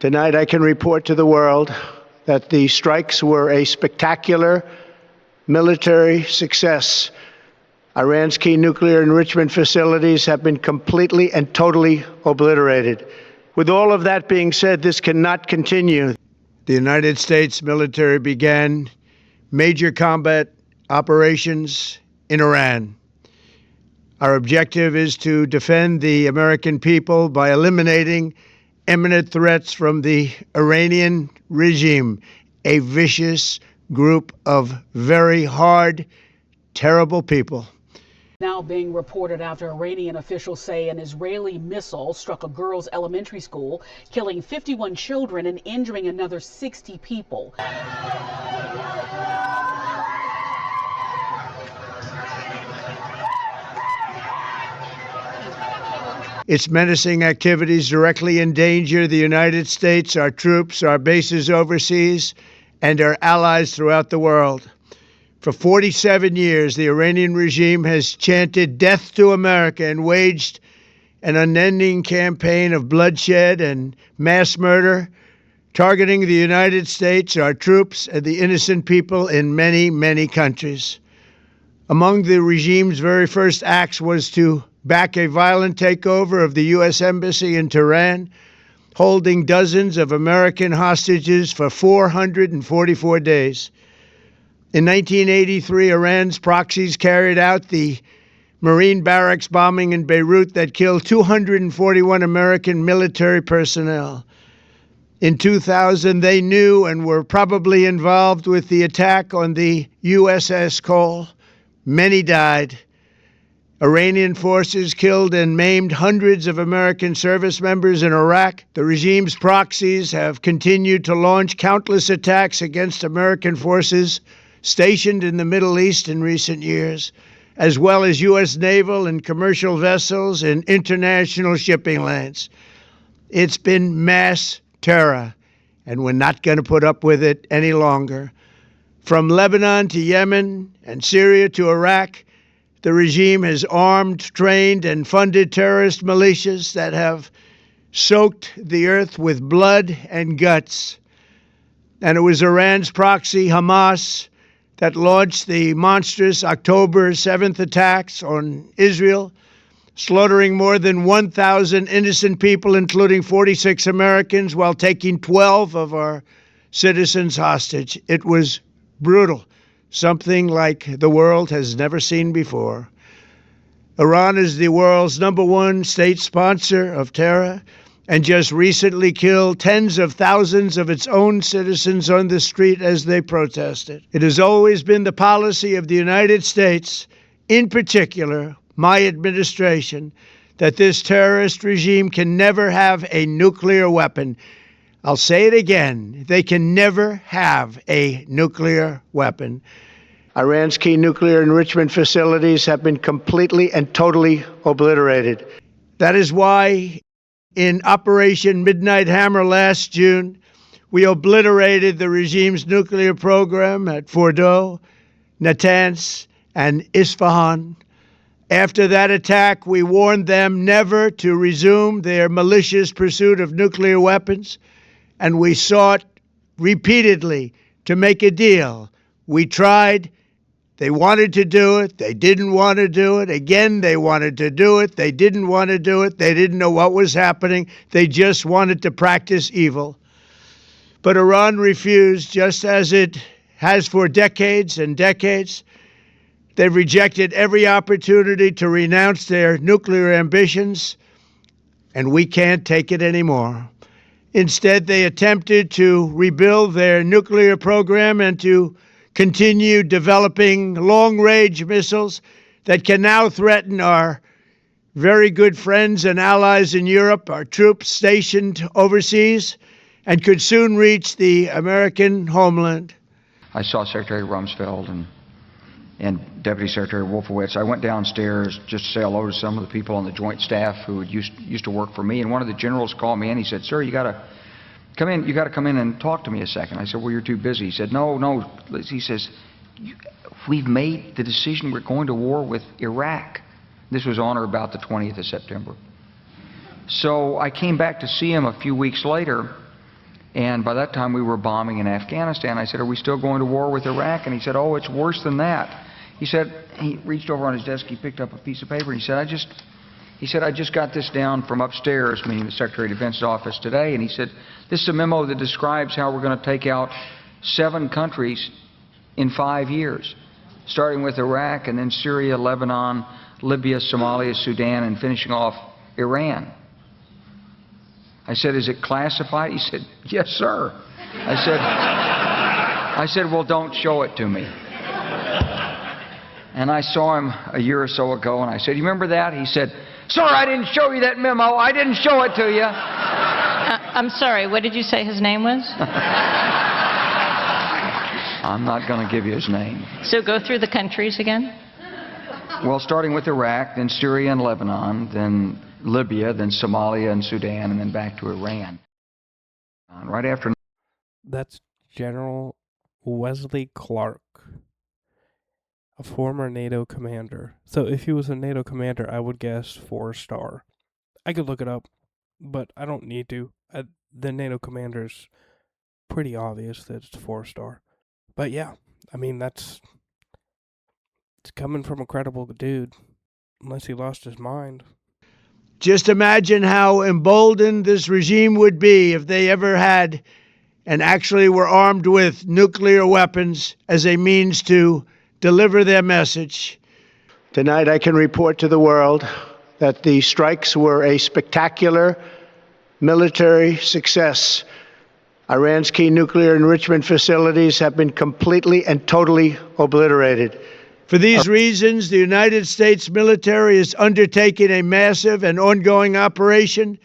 Tonight, I can report to the world that the strikes were a spectacular military success. Iran's key nuclear enrichment facilities have been completely and totally obliterated. With all of that being said, this cannot continue. The United States military began major combat operations in Iran. Our objective is to defend the American people by eliminating imminent threats from the Iranian regime, a vicious group of very hard, terrible people. Now being reported after Iranian officials say an Israeli missile struck a girls' elementary school, killing 51 children and injuring another 60 people. Its menacing activities directly endanger the United States, our troops, our bases overseas, and our allies throughout the world. For 47 years, the Iranian regime has chanted death to America and waged an unending campaign of bloodshed and mass murder, targeting the United States, our troops, and the innocent people in many, many countries. Among the regime's very first acts was to back a violent takeover of the U.S. Embassy in Tehran, holding dozens of American hostages for 444 days. In 1983, Iran's proxies carried out the Marine barracks bombing in Beirut that killed 241 American military personnel. In 2000, they knew and were probably involved with the attack on the USS Cole. Many died. Iranian forces killed and maimed hundreds of American service members in Iraq. The regime's proxies have continued to launch countless attacks against American forces stationed in the Middle East in recent years, as well as U.S. naval and commercial vessels in international shipping lanes. It's been mass terror, and we're not going to put up with it any longer. From Lebanon to Yemen and Syria to Iraq, the regime has armed, trained, and funded terrorist militias that have soaked the earth with blood and guts. And it was Iran's proxy, Hamas, that launched the monstrous October 7th attacks on Israel, slaughtering more than 1,000 innocent people, including 46 Americans, while taking 12 of our citizens hostage. It was brutal, something like the world has never seen before. Iran is the world's #1 state sponsor of terror and just recently killed tens of thousands of its own citizens on the street as they protested. It has always been the policy of the United States, in particular my administration, that this terrorist regime can never have a nuclear weapon. I'll say it again, they can never have a nuclear weapon. Iran's key nuclear enrichment facilities have been completely and totally obliterated. That is why in Operation Midnight Hammer last June, we obliterated the regime's nuclear program at Fordow, Natanz, and Isfahan. After that attack, we warned them never to resume their malicious pursuit of nuclear weapons, and we sought repeatedly to make a deal. We tried. They wanted to do it. They didn't want to do it. Again, they wanted to do it. They didn't want to do it. They didn't know what was happening. They just wanted to practice evil. But Iran refused, just as it has for decades and decades. They've rejected every opportunity to renounce their nuclear ambitions, and we can't take it anymore. Instead, they attempted to rebuild their nuclear program and to continue developing long-range missiles that can now threaten our very good friends and allies in Europe, our troops stationed overseas, and could soon reach the American homeland. I saw Secretary Rumsfeld and Deputy Secretary Wolfowitz. I went downstairs just to say hello to some of the people on the Joint Staff who used to work for me, and one of the generals called me and he said, "Sir, you got to come in and talk to me a second." I said, "Well, you're too busy." He said, No. He says, "We've made the decision. We're going to war with Iraq." This was on or about the 20th of September. So I came back to see him a few weeks later, And by that time, we were bombing in Afghanistan. I said, are we still going to war with Iraq? And he said, oh, it's worse than that. He said, he reached over on his desk, he picked up a piece of paper, and he said, I just got this down from upstairs, meaning the Secretary of Defense's office today, and he said, this is a memo that describes how we're going to take out 7 countries in 5 years, starting with Iraq and then Syria, Lebanon, Libya, Somalia, Sudan, and finishing off Iran. I said, is it classified? He said, yes, sir. I said, well, don't show it to me. And I saw him a year or so ago, and I said, you remember that? He said, sir, I didn't show you that memo. I didn't show it to you. I'm sorry, what did you say his name was? I'm not going to give you his name. So go through the countries again? Well, starting with Iraq, then Syria and Lebanon, then Libya, then Somalia and Sudan, and then back to Iran. Right after... That's General Wesley Clark, a former NATO commander. So if he was a NATO commander, I would guess 4-star. I could look it up, but I don't need to. The NATO commander's pretty obvious that it's 4-star. But yeah, I mean, it's coming from a credible dude, unless he lost his mind. Just imagine how emboldened this regime would be if they ever had and actually were armed with nuclear weapons as a means to deliver their message. Tonight I can report to the world that the strikes were a spectacular military success. Iran's key nuclear enrichment facilities have been completely and totally obliterated. For these reasons, the United States military is undertaking a massive and ongoing operation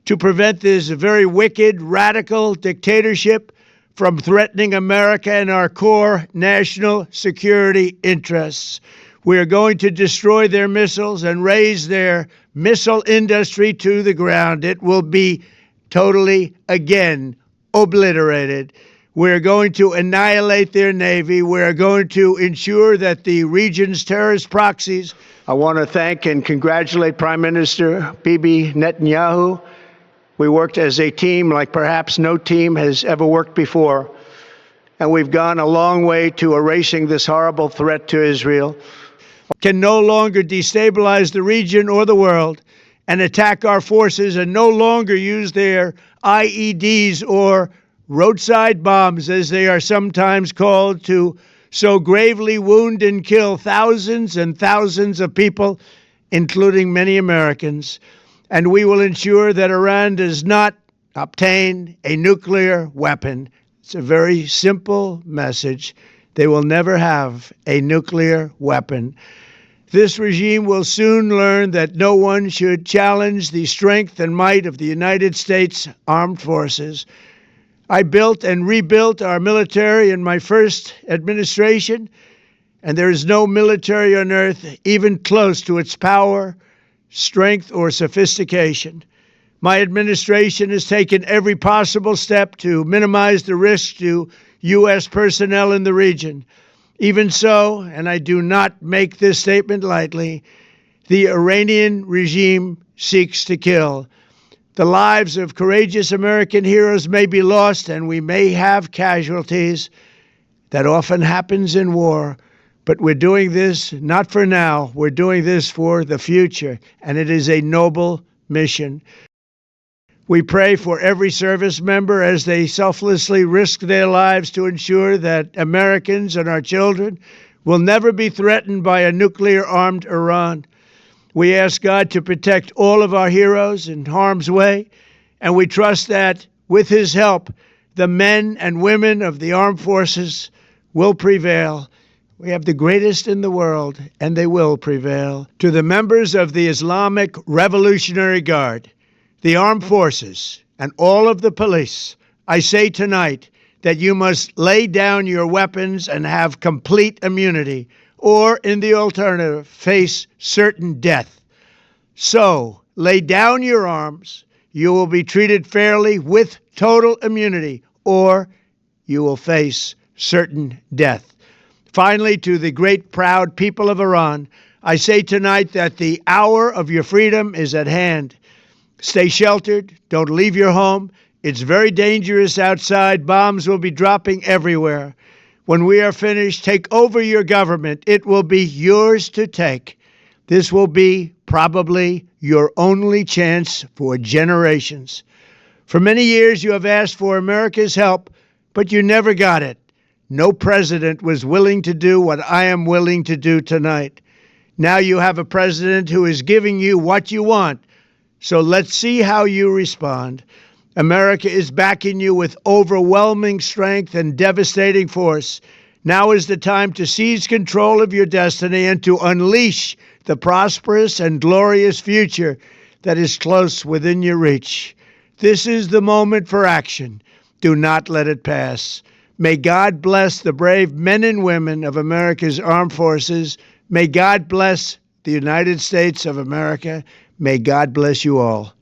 to prevent this very wicked, radical dictatorship from threatening America and our core national security interests. We are going to destroy their missiles and raise their missile industry to the ground. It will be totally, again, obliterated. We're going to annihilate their Navy. We're going to ensure that the region's terrorist proxies... I want to thank and congratulate Prime Minister Bibi Netanyahu. We worked as a team like perhaps no team has ever worked before. And we've gone a long way to erasing this horrible threat to Israel. Can no longer destabilize the region or the world and attack our forces and no longer use their IEDs or roadside bombs, as they are sometimes called, to so gravely wound and kill thousands and thousands of people, including many Americans. And we will ensure that Iran does not obtain a nuclear weapon. It's a very simple message. They will never have a nuclear weapon. This regime will soon learn that no one should challenge the strength and might of the United States Armed Forces. I built and rebuilt our military in my first administration, and there is no military on earth even close to its power, strength, or sophistication. My administration has taken every possible step to minimize the risk to U.S. personnel in the region. Even so, and I do not make this statement lightly, the Iranian regime seeks to kill. The lives of courageous American heroes may be lost, and we may have casualties. That often happens in war. But we're doing this not for now. We're doing this for the future, and it is a noble mission. We pray for every service member as they selflessly risk their lives to ensure that Americans and our children will never be threatened by a nuclear-armed Iran. We ask God to protect all of our heroes in harm's way, and we trust that, with His help, the men and women of the armed forces will prevail. We have the greatest in the world, and they will prevail. To the members of the Islamic Revolutionary Guard, the armed forces, and all of the police, I say tonight that you must lay down your weapons and have complete immunity, or, in the alternative, face certain death. So, lay down your arms. You will be treated fairly with total immunity, or you will face certain death. Finally, to the great proud people of Iran, I say tonight that the hour of your freedom is at hand. Stay sheltered, don't leave your home, It's very dangerous outside. Bombs will be dropping everywhere. When we are finished, take over your government. It will be yours to take. This will be probably your only chance for generations. For many years, you have asked for America's help, but you never got it. No president was willing to do what I am willing to do tonight. Now you have a president who is giving you what you want. So let's see how you respond. America is backing you with overwhelming strength and devastating force. Now is the time to seize control of your destiny and to unleash the prosperous and glorious future that is close within your reach. This is the moment for action. Do not let it pass. May God bless the brave men and women of America's armed forces. May God bless the United States of America. May God bless you all.